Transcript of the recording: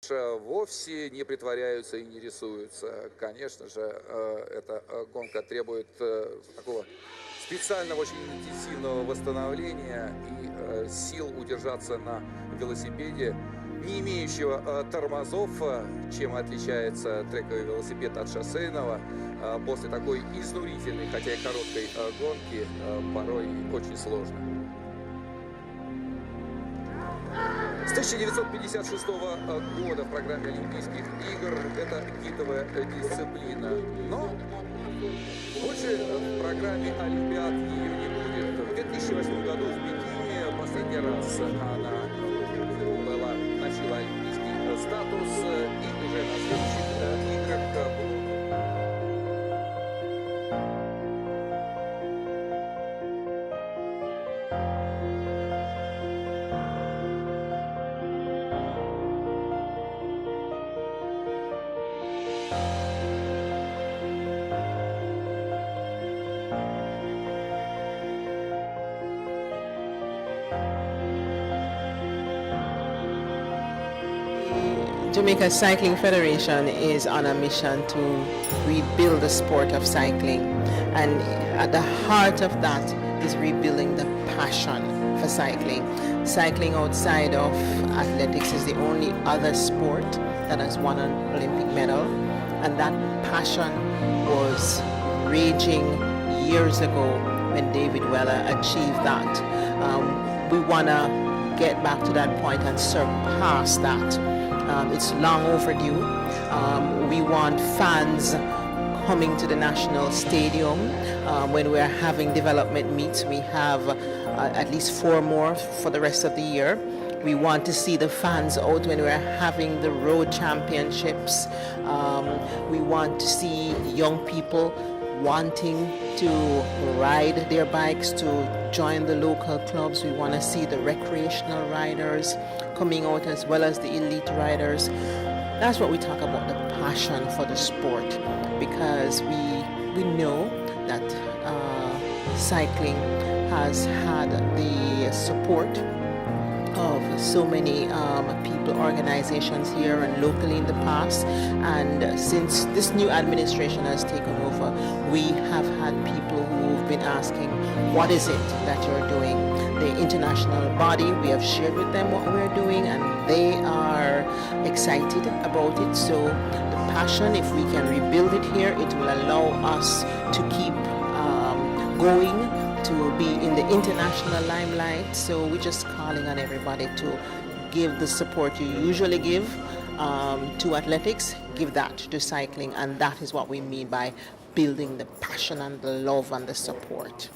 Вовсе не притворяются и не рисуются. Конечно же, эта гонка требует такого специального, очень интенсивного восстановления и сил удержаться на велосипеде, не имеющего тормозов, чем отличается трековый велосипед от шоссейного. После такой изнурительной, хотя и короткой гонки, порой очень сложно. С 1956 года в программе Олимпийских игр это видовая дисциплина. Но больше в программе Олимпиад ее не будет. В 2008 году в Пекине последний раз она носила олимпийский статус и уже на следующих играх Jamaica Cycling Federation is on a mission to rebuild the sport of cycling, and at the heart of that is rebuilding the passion for cycling. Cycling outside of athletics is the only other sport that has won an Olympic medal, and that passion was raging years ago when David Weller achieved that. We want to get back to that point and surpass that. It's long overdue. We want fans coming to the national stadium. When we're having development meets, we have at least 4 more for the rest of the year. We want to see the fans out when we're having the road championships. We want to see young people wanting to ride their bikes, to join the local clubs. We want to see the recreational riders coming out as well as the elite riders. That's what we talk about, the passion for the sport, because we know that cycling has had the support of so many people, organizations here and locally in the past, and since this new administration has taken over, we have had people who've been asking, what is it that you're doing? The international body, we have shared with them what we're doing, and they are excited about it. So the passion, if we can rebuild it here, it will allow us to keep going, to be in the international limelight. So we're just calling on everybody to give the support you usually give to athletics, give that to cycling, and that is what we mean by building the passion and the love and the support.